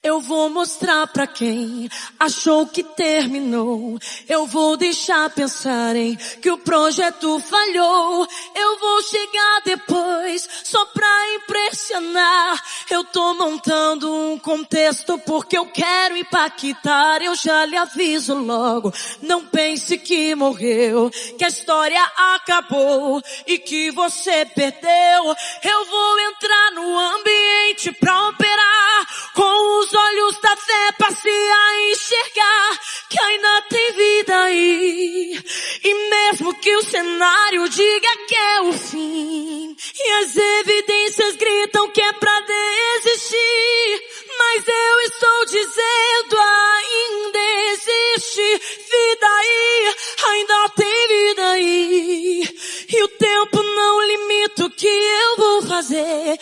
Eu vou mostrar pra quem achou que terminou. Eu vou deixar pensarem que o projeto falhou. Eu vou chegar depois só pra impressionar. Eu tô montando um contexto porque eu quero impactar. Eu já lhe aviso logo, não pense que morreu, que a história acabou e que você perdeu. Eu vou entrar no ambiente pra operar com os olhos da fé, passe a enxergar que ainda tem vida aí. E mesmo que o cenário diga que é o fim, e as evidências gritam que é pra desistir, mas eu estou dizendo ainda existe vida aí, ainda tem vida aí. E o tempo não limita o que eu vou fazer.